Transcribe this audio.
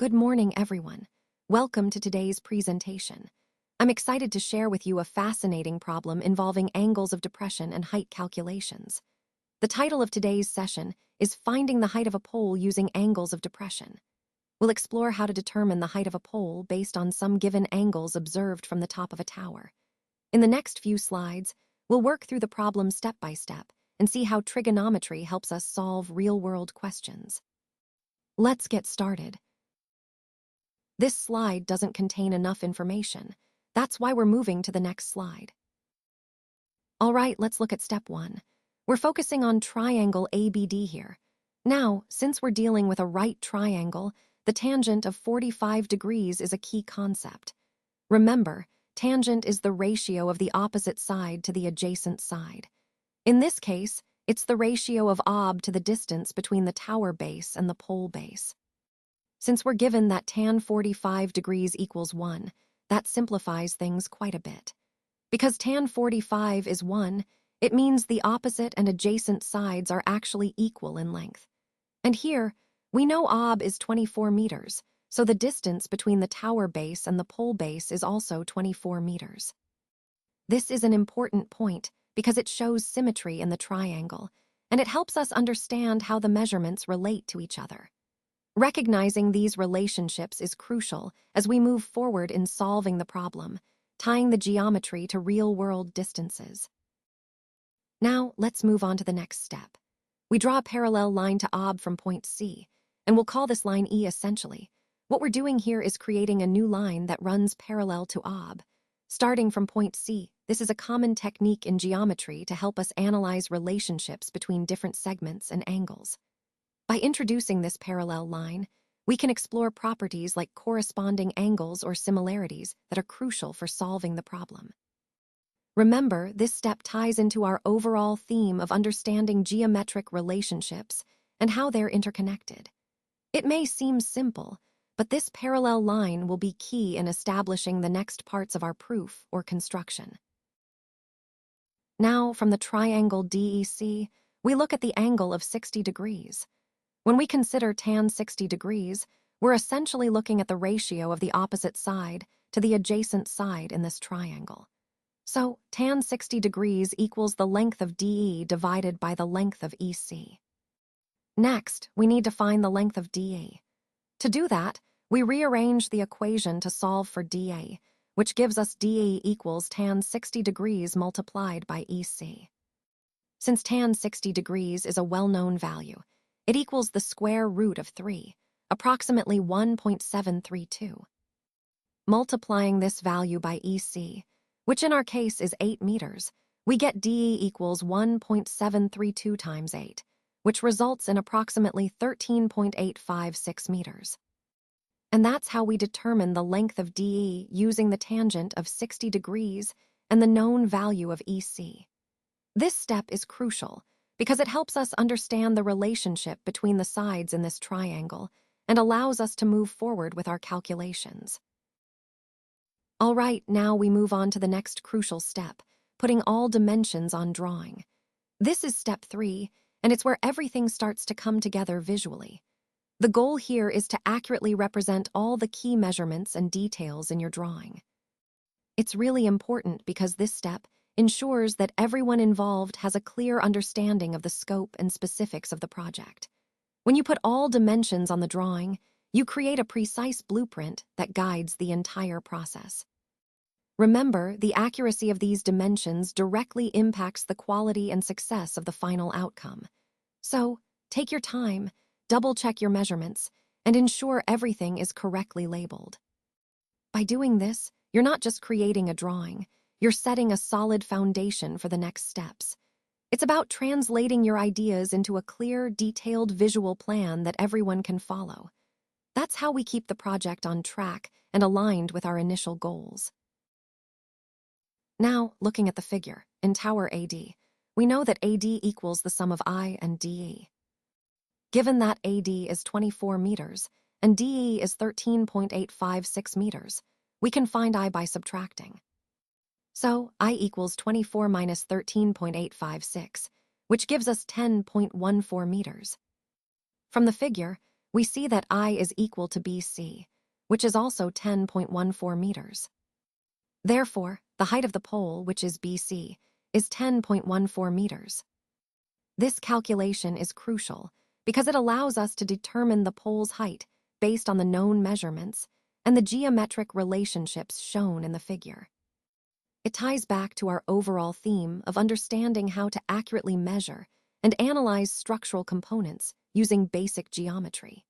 Good morning, everyone. Welcome to today's presentation. I'm excited to share with you a fascinating problem involving angles of depression and height calculations. The title of today's session is Finding the Height of a Pole Using Angles of Depression. We'll explore how to determine the height of a pole based on some given angles observed from the top of a tower. In the next few slides, we'll work through the problem step by step and see how trigonometry helps us solve real-world questions. Let's get started. This slide doesn't contain enough information. That's why we're moving to the next slide. All right, let's look at step 1. We're focusing on triangle ABD here. Now, since we're dealing with a right triangle, the tangent of 45 degrees is a key concept. Remember, tangent is the ratio of the opposite side to the adjacent side. In this case, it's the ratio of OB to the distance between the tower base and the pole base. Since we're given that tan 45 degrees equals 1, that simplifies things quite a bit. Because tan 45 is 1, it means the opposite and adjacent sides are actually equal in length. And here, we know OB is 24 meters, so the distance between the tower base and the pole base is also 24 meters. This is an important point because it shows symmetry in the triangle, and it helps us understand how the measurements relate to each other. Recognizing these relationships is crucial as we move forward in solving the problem, tying the geometry to real-world distances. Now, let's move on to the next step. We draw a parallel line to OB from point C, and we'll call this line E essentially. What we're doing here is creating a new line that runs parallel to OB. Starting from point C, this is a common technique in geometry to help us analyze relationships between different segments and angles. By introducing this parallel line, we can explore properties like corresponding angles or similarities that are crucial for solving the problem. Remember, this step ties into our overall theme of understanding geometric relationships and how they're interconnected. It may seem simple, but this parallel line will be key in establishing the next parts of our proof or construction. Now, from the triangle DEC, we look at the angle of 60 degrees. When we consider tan 60 degrees, we're essentially looking at the ratio of the opposite side to the adjacent side in this triangle. So, tan 60 degrees equals the length of DE divided by the length of EC. Next, we need to find the length of DE. To do that, we rearrange the equation to solve for DA, which gives us DE equals tan 60 degrees multiplied by EC. Since tan 60 degrees is a well-known value, it equals the square root of 3, approximately 1.732. Multiplying this value by EC, which in our case is 8 meters, we get DE equals 1.732 times 8, which results in approximately 13.856 meters. And that's how we determine the length of DE using the tangent of 60 degrees and the known value of EC. This step is crucial because it helps us understand the relationship between the sides in this triangle and allows us to move forward with our calculations. All right, now we move on to the next crucial step, putting all dimensions on drawing. This is step 3, and it's where everything starts to come together visually. The goal here is to accurately represent all the key measurements and details in your drawing. It's really important because this step ensures that everyone involved has a clear understanding of the scope and specifics of the project. When you put all dimensions on the drawing, you create a precise blueprint that guides the entire process. Remember, the accuracy of these dimensions directly impacts the quality and success of the final outcome. So, take your time, double-check your measurements, and ensure everything is correctly labeled. By doing this, you're not just creating a drawing, you're setting a solid foundation for the next steps. It's about translating your ideas into a clear, detailed visual plan that everyone can follow. That's how we keep the project on track and aligned with our initial goals. Now, looking at the figure, in tower AD, we know that AD equals the sum of I and DE. Given that AD is 24 meters and DE is 13.856 meters, we can find I by subtracting. So, I equals 24 minus 13.856, which gives us 10.14 meters. From the figure, we see that I is equal to BC, which is also 10.14 meters. Therefore, the height of the pole, which is BC, is 10.14 meters. This calculation is crucial because it allows us to determine the pole's height based on the known measurements and the geometric relationships shown in the figure. It ties back to our overall theme of understanding how to accurately measure and analyze structural components using basic geometry.